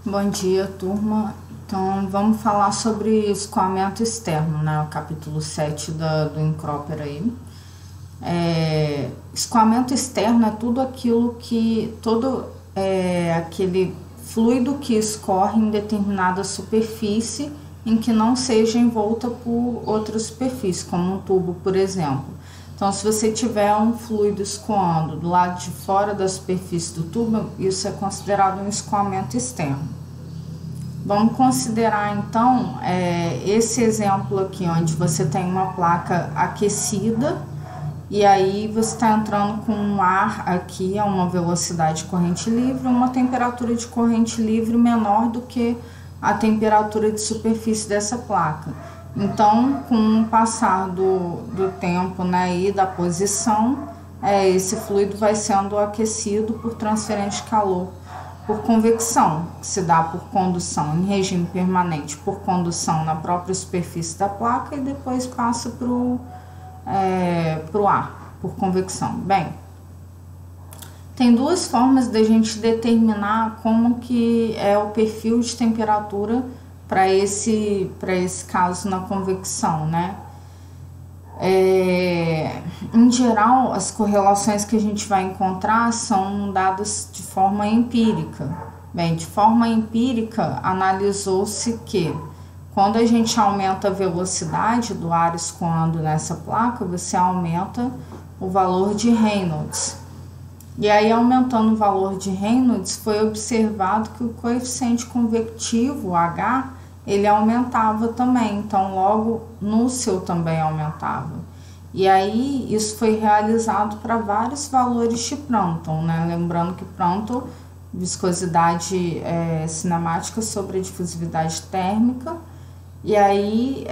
Bom dia, turma. Então, vamos falar sobre escoamento externo, né? O capítulo 7 do Incrópero aí. Escoamento externo é tudo aquilo que... aquele fluido que escorre em determinada superfície em que não seja envolta por outra superfície, como um tubo, por exemplo. Então, se você tiver um fluido escoando do lado de fora da superfície do tubo, isso é considerado um escoamento externo. Vamos considerar, então, esse exemplo aqui, onde você tem uma placa aquecida e aí você está entrando com um ar aqui a uma velocidade de corrente livre, uma temperatura de corrente livre menor do que a temperatura de superfície dessa placa. Então, com o passar do tempo, né, e da posição, esse fluido vai sendo aquecido por transferência de calor por convecção, que se dá por condução em regime permanente, por condução na própria superfície da placa e depois passa para o ar, por convecção. Bem, tem duas formas de a gente determinar como que é o perfil de temperatura para esse caso na convecção, né? Em geral, as correlações que a gente vai encontrar são dadas de forma empírica. Bem, de forma empírica, analisou-se que quando a gente aumenta a velocidade do ar escoando nessa placa, você aumenta o valor de Reynolds. E aí, aumentando o valor de Reynolds, foi observado que o coeficiente convectivo, H, ele aumentava também, então logo no seu também aumentava. E aí isso foi realizado para vários valores de Prandtl, né? Lembrando que Prandtl, viscosidade cinemática sobre a difusividade térmica, e aí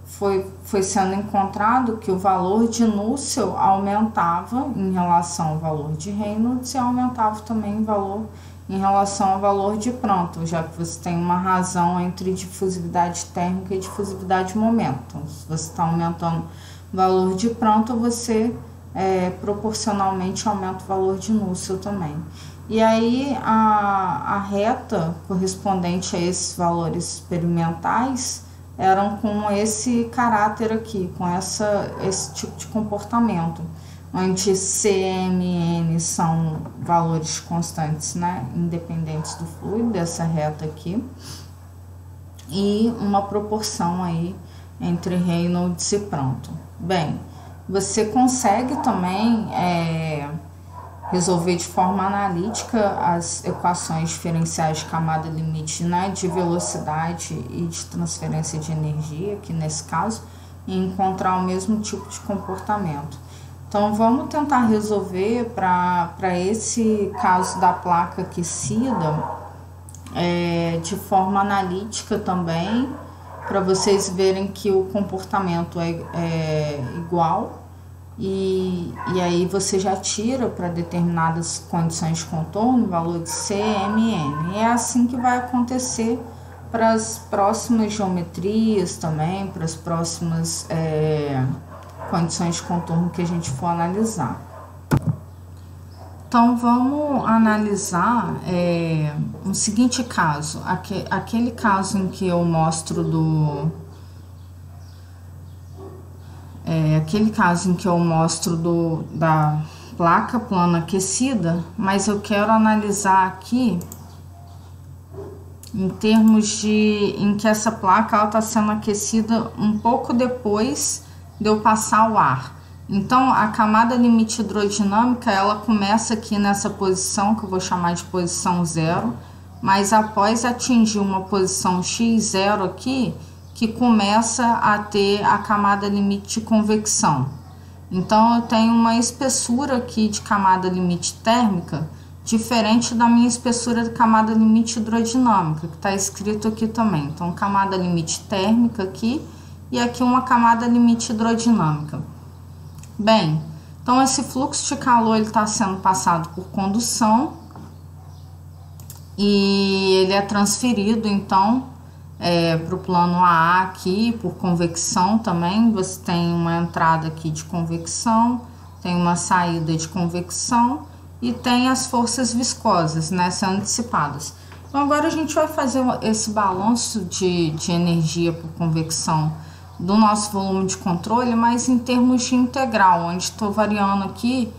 foi sendo encontrado que o valor de Nusselt aumentava em relação ao valor de Reynolds e aumentava também o valor em relação ao valor de Prandtl, já que você tem uma razão entre difusividade térmica e difusividade de momento. Então, se você está aumentando o valor de Prandtl, você proporcionalmente aumenta o valor de Nusselt também. E aí a reta correspondente a esses valores experimentais eram com esse caráter aqui, com esse tipo de comportamento, onde C, M e N são valores constantes, né, independentes do fluido, dessa reta aqui, e uma proporção aí entre Reynolds e Prandtl. Bem, você consegue também resolver de forma analítica as equações diferenciais de camada limite, né, de velocidade e de transferência de energia, aqui nesse caso, e encontrar o mesmo tipo de comportamento. Então, vamos tentar resolver para esse caso da placa aquecida de forma analítica também, para vocês verem que o comportamento é igual e aí você já tira para determinadas condições de contorno o valor de C, M e N. E é assim que vai acontecer para as próximas geometrias também, para as próximas condições de contorno que a gente for analisar. Então, vamos analisar um seguinte caso, aquele caso em que eu mostro da placa plana aquecida, mas eu quero analisar aqui em termos em que essa placa está sendo aquecida um pouco depois de eu passar o ar. Então, a camada limite hidrodinâmica, ela começa aqui nessa posição, que eu vou chamar de posição 0, mas após atingir uma posição x0 aqui, que começa a ter a camada limite de convecção. Então, eu tenho uma espessura aqui de camada limite térmica, diferente da minha espessura de camada limite hidrodinâmica, que está escrito aqui também. Então, camada limite térmica aqui, e aqui uma camada limite hidrodinâmica. Bem, então esse fluxo de calor ele está sendo passado por condução e ele é transferido então para o plano AA aqui por convecção também. Você tem uma entrada aqui de convecção, tem uma saída de convecção e tem as forças viscosas, né, sendo dissipadas. Então agora a gente vai fazer esse balanço de energia por convecção do nosso volume de controle, mas em termos de integral, onde estou variando aqui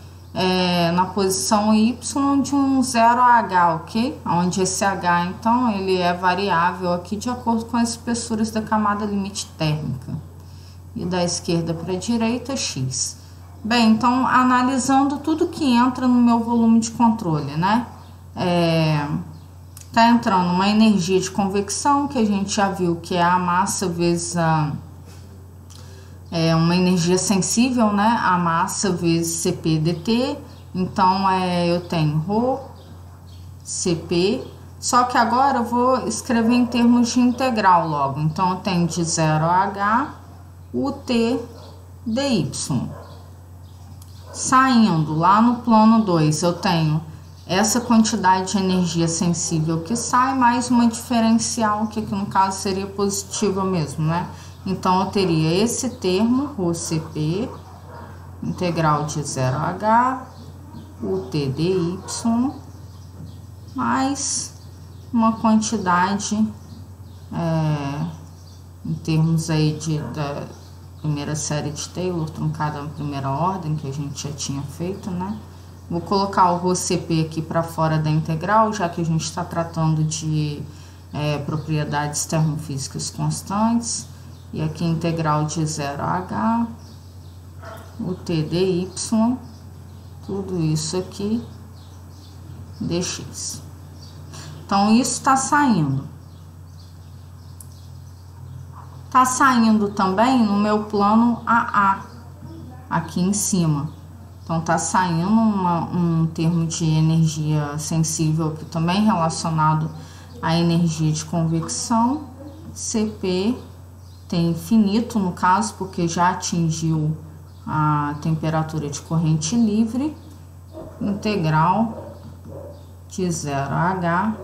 na posição Y de um 0 a H, ok? Onde esse H, então, ele é variável aqui de acordo com as espessuras da camada limite térmica. E da esquerda para a direita, X. Bem, então, analisando tudo que entra no meu volume de controle, né? Tá entrando uma energia de convecção, que a gente já viu que é a massa vezes uma energia sensível, né? A massa vezes Cp dt. Então, eu tenho ρ, Cp. Só que agora eu vou escrever em termos de integral logo. Então, eu tenho de 0 a H, Ut dy. Saindo lá no plano 2, eu tenho essa quantidade de energia sensível que sai, mais uma diferencial, que aqui no caso seria positiva mesmo, né? Então, eu teria esse termo, ρCp, integral de 0 a H, Ut dy, mais uma quantidade, em termos aí da primeira série de Taylor, truncada na primeira ordem, que a gente já tinha feito, né? Vou colocar o ρCp aqui para fora da integral, já que a gente está tratando de propriedades termofísicas constantes. E aqui integral de 0 a H, Ut dy, tudo isso aqui, dx. Então, isso está saindo. Está saindo também no meu plano AA, aqui em cima. Então, tá saindo um termo de energia sensível aqui também relacionado à energia de convecção. Cp tem infinito no caso, porque já atingiu a temperatura de corrente livre. Integral de 0 a H,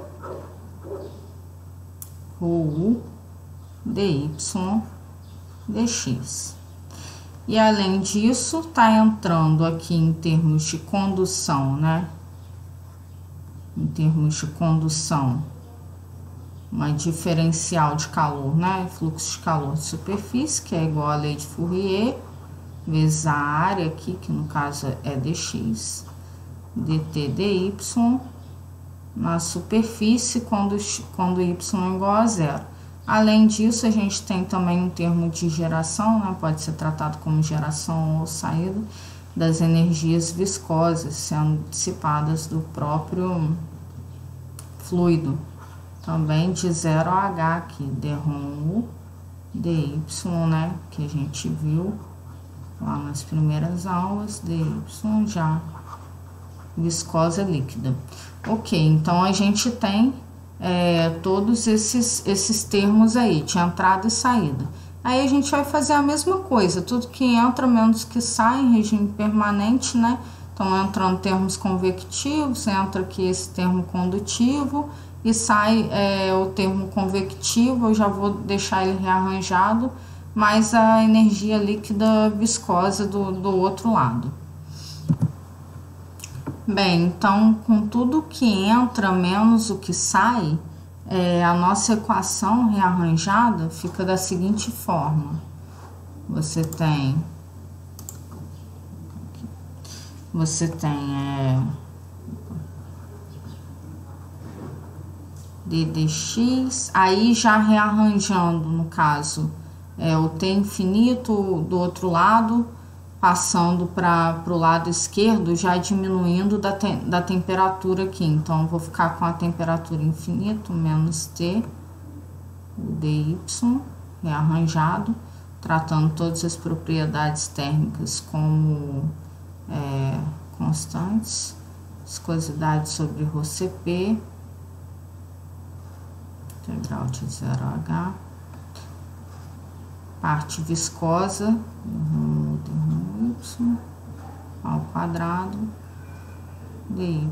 ρu dy dx. E além disso, tá entrando aqui em termos de condução, né? Em termos de condução, uma diferencial de calor, né? Fluxo de calor de superfície, que é igual à lei de Fourier, vezes a área aqui, que no caso é dx, dt dy, na superfície quando y é igual a 0. Além disso, a gente tem também um termo de geração, né? Pode ser tratado como geração ou saída das energias viscosas sendo dissipadas do próprio fluido. Também de 0 a H aqui, dρ dy, né? Que a gente viu lá nas primeiras aulas, dy já viscosa líquida. Ok, então a gente tem todos esses termos aí, de entrada e saída. Aí a gente vai fazer a mesma coisa, tudo que entra menos que sai em regime permanente, né? Então, entrando termos convectivos, entra aqui esse termo condutivo e sai o termo convectivo, eu já vou deixar ele rearranjado, mais a energia líquida viscosa do outro lado. Bem, então, com tudo que entra menos o que sai, a nossa equação rearranjada fica da seguinte forma. Você tem ddx, aí já rearranjando, no caso, o t infinito do outro lado, passando para o lado esquerdo, já diminuindo da temperatura aqui. Então, eu vou ficar com a temperatura infinito menos T, dy, rearranjado, tratando todas as propriedades térmicas como constantes, viscosidade sobre ρCp, integral de 0 a H, parte viscosa, y ao quadrado, dy,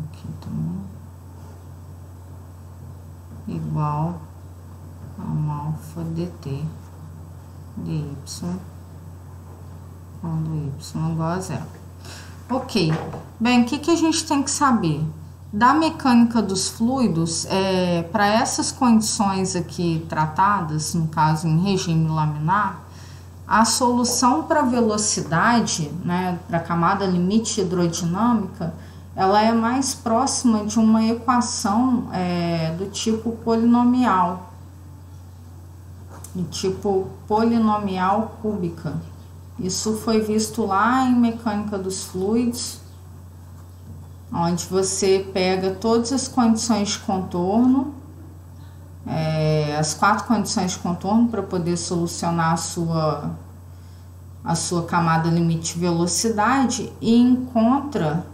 aqui também, igual a um alfa dt, dy, quando y igual a 0. Ok. Bem, o que a gente tem que saber? Da mecânica dos fluidos, para essas condições aqui tratadas, no caso em regime laminar, a solução para velocidade, né, para a camada limite hidrodinâmica, ela é mais próxima de uma equação do tipo polinomial, do tipo polinomial cúbica. Isso foi visto lá em mecânica dos fluidos, onde você pega todas as condições de contorno, as 4 condições de contorno para poder solucionar a sua camada limite de velocidade e encontra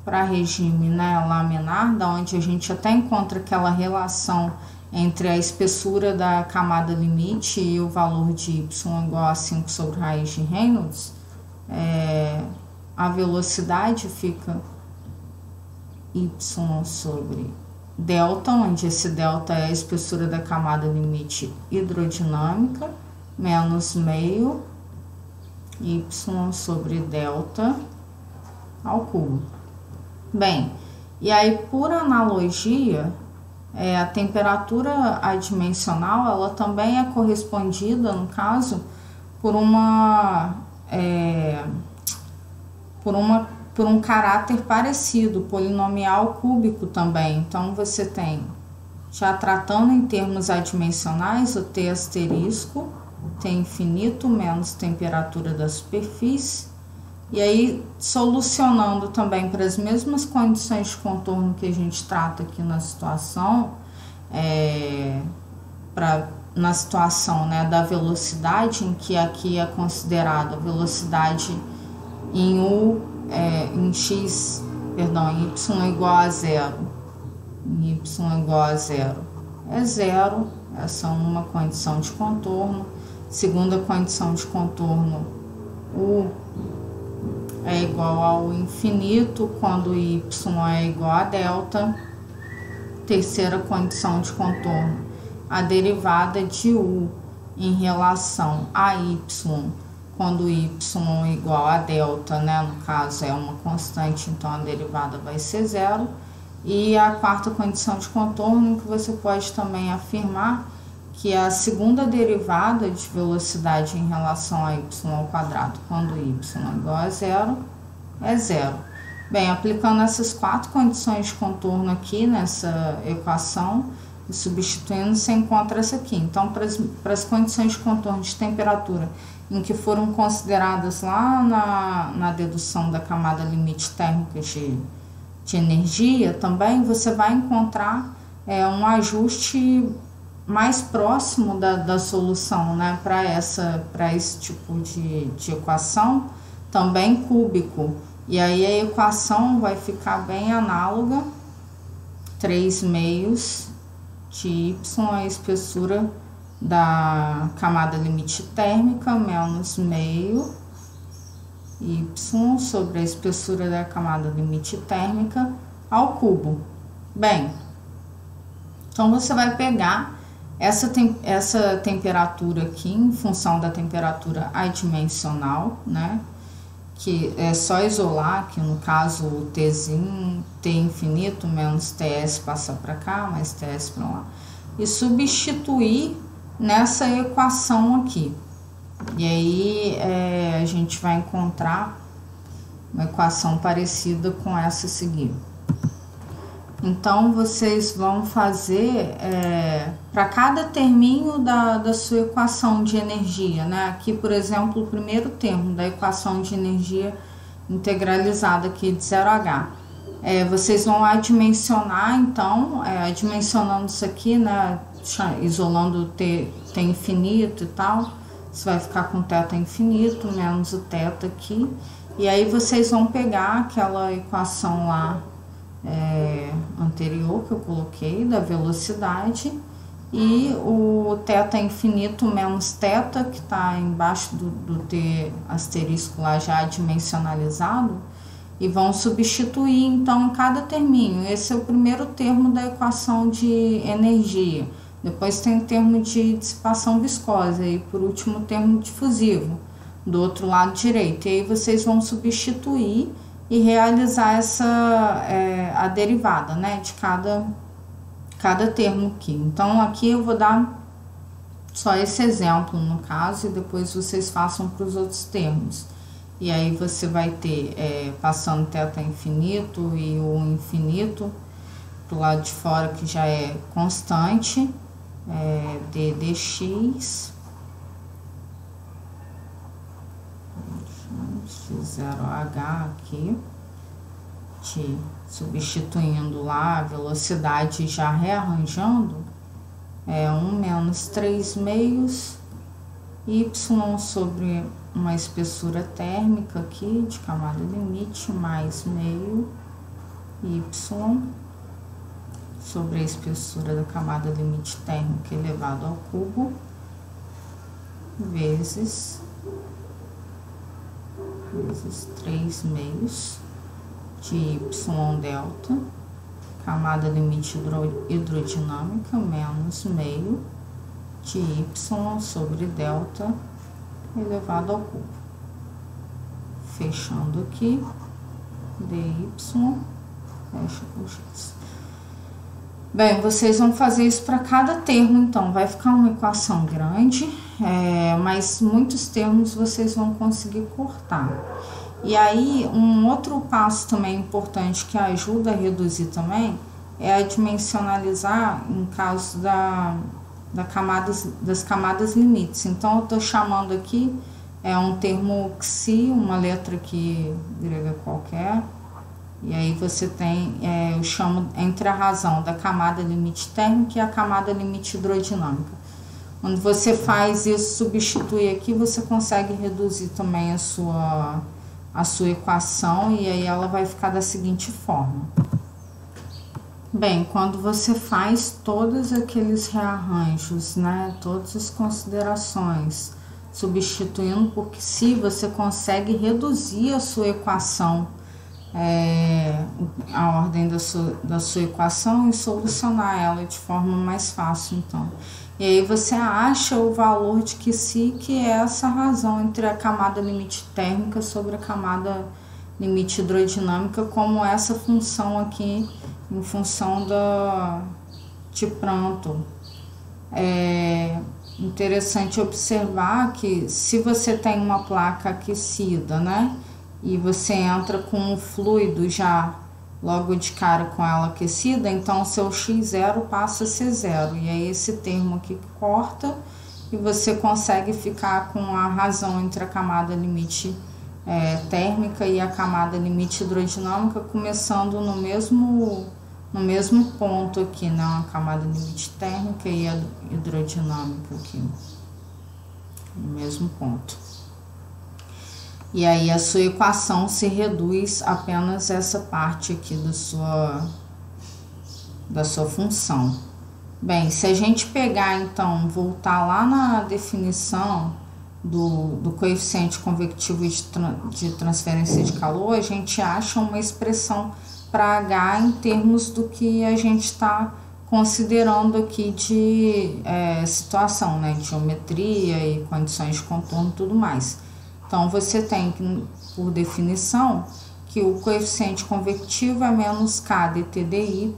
para regime, né, laminar, da onde a gente até encontra aquela relação entre a espessura da camada limite e o valor de y igual a 5 sobre raiz de Reynolds, a velocidade fica y sobre delta, onde esse delta é a espessura da camada limite hidrodinâmica, menos meio y sobre delta ao cubo. Bem, e aí por analogia, a temperatura adimensional, ela também é correspondida, no caso, por um caráter parecido, polinomial cúbico também. Então, você tem, já tratando em termos adimensionais, o T asterisco, T infinito menos temperatura da superfície, e aí solucionando também para as mesmas condições de contorno que a gente trata aqui na situação, na situação, né, da velocidade, em que aqui é considerada a velocidade em y igual a zero, em y igual a zero é zero, essa é uma condição de contorno. Segunda condição de contorno, u é igual ao infinito quando y é igual a delta. Terceira condição de contorno, a derivada de u em relação a y quando y é igual a delta, né? No caso é uma constante, então a derivada vai ser zero. E a quarta condição de contorno, que você pode também afirmar que a segunda derivada de velocidade em relação a y ao quadrado, quando y é igual a zero, é zero. Bem, aplicando essas 4 condições de contorno aqui nessa equação e substituindo, você encontra essa aqui. Então, para as condições de contorno de temperatura em que foram consideradas lá na dedução da camada limite térmica de energia, também você vai encontrar um ajuste mais próximo da solução, né, para esse tipo de equação, também cúbico. E aí a equação vai ficar bem análoga, 3 meios de y, a espessura da camada limite térmica, menos meio y sobre a espessura da camada limite térmica ao cubo. Bem, então você vai pegar essa temperatura aqui em função da temperatura adimensional, né? Que é só isolar, que no caso o Tzinho, T infinito menos TS passa para cá, mais TS para lá, e substituir nessa equação aqui. E aí a gente vai encontrar uma equação parecida com essa a seguir. Então, vocês vão fazer para cada terminho da sua equação de energia, né? Aqui, por exemplo, o primeiro termo da equação de energia integralizada aqui de 0H. Vocês vão adimensionar, então, adimensionando isso aqui, né? Isolando o T infinito e tal, você vai ficar com θ infinito menos o θ aqui. E aí vocês vão pegar aquela equação lá anterior que eu coloquei da velocidade e o θ infinito menos θ, que está embaixo do T asterisco lá já dimensionalizado, e vão substituir então cada terminho. Esse é o primeiro termo da equação de energia. Depois tem o termo de dissipação viscosa e por último o termo difusivo do outro lado direito. E aí vocês vão substituir e realizar a derivada, né, de cada termo aqui. Então, aqui eu vou dar só esse exemplo no caso, e depois vocês façam para os outros termos. E aí você vai ter, passando θ infinito e o infinito do lado de fora, que já é constante, dx, x0h aqui, substituindo lá a velocidade, já rearranjando, 1 menos 3 meios, y sobre uma espessura térmica aqui de camada limite, mais meio, y sobre a espessura da camada limite térmica elevado ao cubo, vezes 3 meios de y delta, camada limite hidrodinâmica, menos meio de y sobre delta elevado ao cubo. Fechando aqui, dy, fecha com x. Bem, vocês vão fazer isso para cada termo, então vai ficar uma equação grande, mas muitos termos vocês vão conseguir cortar. E aí, um outro passo também importante que ajuda a reduzir também é a dimensionalizar em caso das camadas limites. Então, eu estou chamando aqui um termo xi, uma letra aqui grega qualquer, e aí você tem, eu chamo entre a razão da camada limite térmica e a camada limite hidrodinâmica. Quando você faz isso, substitui aqui, você consegue reduzir também a sua equação, e aí ela vai ficar da seguinte forma. Bem, quando você faz todos aqueles rearranjos, né, todas as considerações, substituindo por xi, você consegue reduzir a sua equação, a ordem da sua equação, e solucionar ela de forma mais fácil, então. E aí você acha o valor de xi, que é essa razão entre a camada limite térmica sobre a camada limite hidrodinâmica, como essa função aqui, em função de Prandtl. É interessante observar que se você tem uma placa aquecida, né, e você entra com um fluido já logo de cara com ela aquecida, então o seu x0 passa a ser zero, e aí esse termo aqui corta, e você consegue ficar com a razão entre a camada limite térmica e a camada limite hidrodinâmica, começando no mesmo ponto aqui, né? A camada limite térmica e a hidrodinâmica aqui, no mesmo ponto. E aí a sua equação se reduz apenas essa parte aqui da sua função. Bem, se a gente pegar então, voltar lá na definição do coeficiente convectivo de transferência de calor, a gente acha uma expressão para H em termos do que a gente está considerando aqui de situação, né, de geometria e condições de contorno e tudo mais. Então, você tem que, por definição, que o coeficiente convectivo é menos k dt dy,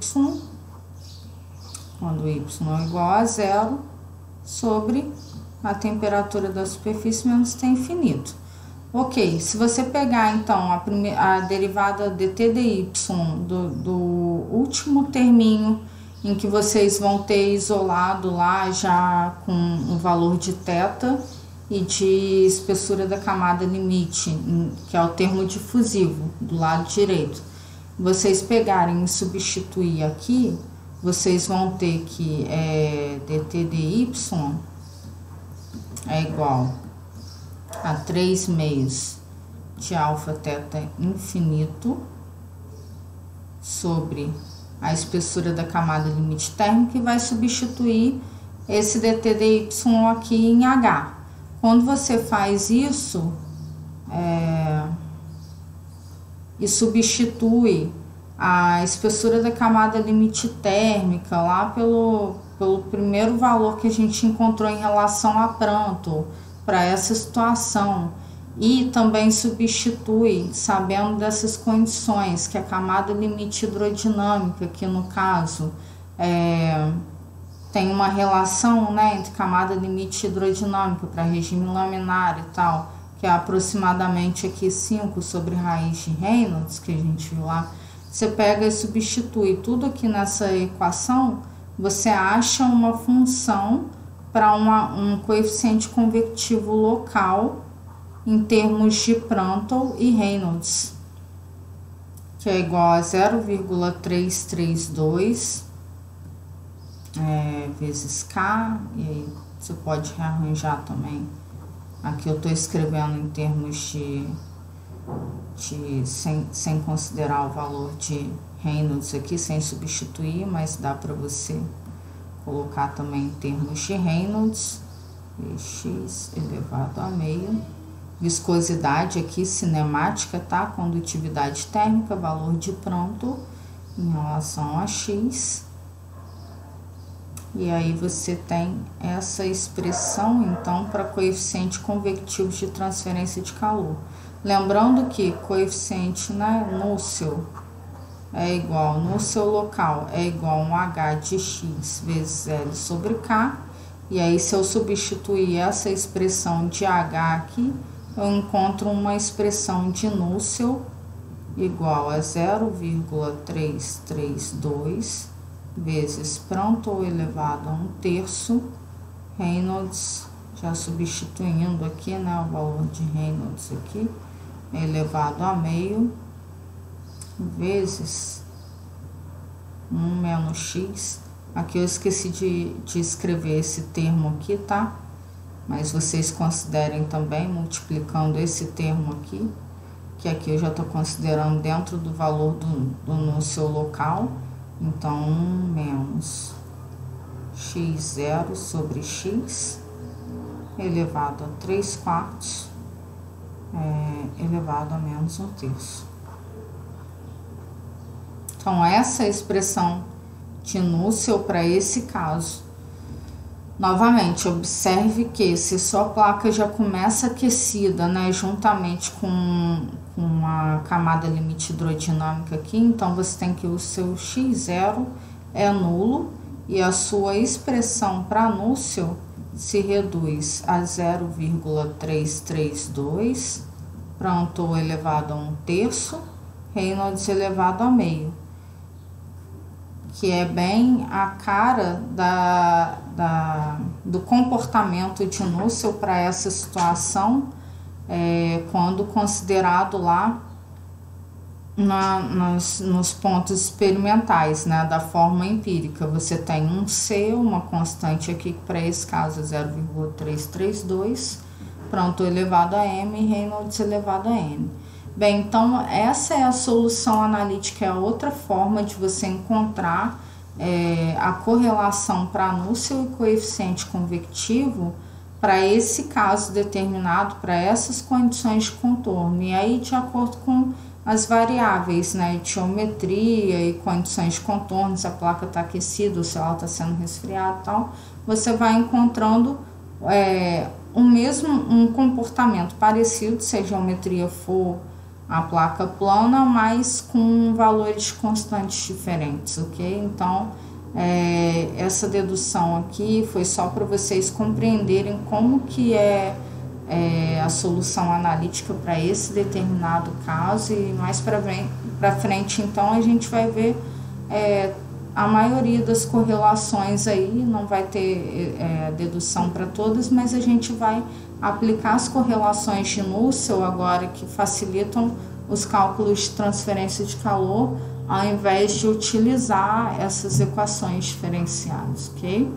quando y é igual a zero, sobre a temperatura da superfície menos T infinito. Ok, se você pegar então a derivada dt dy do último terminho, em que vocês vão ter isolado lá já com o valor de θ e de espessura da camada limite, que é o termo difusivo do lado direito, vocês pegarem e substituir aqui, vocês vão ter que dt dy é igual a 3 meios de alfa θ infinito sobre a espessura da camada limite térmica, e vai substituir esse dt dy aqui em H. Quando você faz isso e substitui a espessura da camada limite térmica lá pelo primeiro valor que a gente encontrou em relação a Prandtl para essa situação, E também substitui, sabendo dessas condições, que a camada limite hidrodinâmica, que no caso tem uma relação, né, entre camada limite hidrodinâmica para regime laminar e tal, que é aproximadamente aqui 5 sobre raiz de Reynolds, que a gente viu lá. Você pega e substitui tudo aqui nessa equação, você acha uma função para um coeficiente convectivo local em termos de Prandtl e Reynolds, que é igual a 0,332 vezes K, e aí você pode rearranjar também. Aqui eu estou escrevendo em termos de sem considerar o valor de Reynolds aqui, sem substituir, mas dá para você colocar também em termos de Reynolds, x elevado a meio. Viscosidade aqui, cinemática, tá? Condutividade térmica, valor de Prandtl em relação a x. E aí você tem essa expressão, então, para coeficiente convectivo de transferência de calor. Lembrando que coeficiente, né, núcleo é igual, núcleo local é igual a um H de x vezes L sobre K. E aí, se eu substituir essa expressão de H aqui, eu encontro uma expressão de núcleo igual a 0,332 vezes Prandtl elevado a 1/3 Reynolds, já substituindo aqui, né, o valor de Reynolds aqui, elevado a meio, vezes 1 menos x. Aqui eu esqueci de escrever esse termo aqui, tá? Mas vocês considerem também multiplicando esse termo aqui, que aqui eu já estou considerando dentro do valor do núcleo local. Então, 1 menos x0 sobre x elevado a 3/4 elevado a menos 1/3. Então, essa é a expressão de núcleo para esse caso. Novamente, observe que se sua placa já começa aquecida, né, juntamente com a camada limite hidrodinâmica aqui, então você tem que o seu x0 é nulo e a sua expressão para núcleo se reduz a 0,332 Prandtl elevado a 1/3 Reynolds elevado a meio, que é bem a cara do comportamento de núcleo para essa situação, quando considerado lá nos pontos experimentais, né, da forma empírica. Você tem um C, uma constante aqui, que para esse caso é 0,332, Prandtl elevado a m e Reynolds elevado a n. Bem, então essa é a solução analítica, é a outra forma de você encontrar a correlação para núcleo e coeficiente convectivo para esse caso determinado, para essas condições de contorno. E aí, de acordo com as variáveis, né, geometria e condições de contorno, se a placa está aquecida ou se ela está sendo resfriada e tal, você vai encontrando um comportamento parecido, se a geometria for a placa plana, mas com valores constantes diferentes, ok? Então, essa dedução aqui foi só para vocês compreenderem como que é a solução analítica para esse determinado caso, e mais para frente, então, a gente vai ver a maioria das correlações aí, não vai ter dedução para todas, mas a gente vai aplicar as correlações de núcleo agora, que facilitam os cálculos de transferência de calor, ao invés de utilizar essas equações diferenciadas, ok?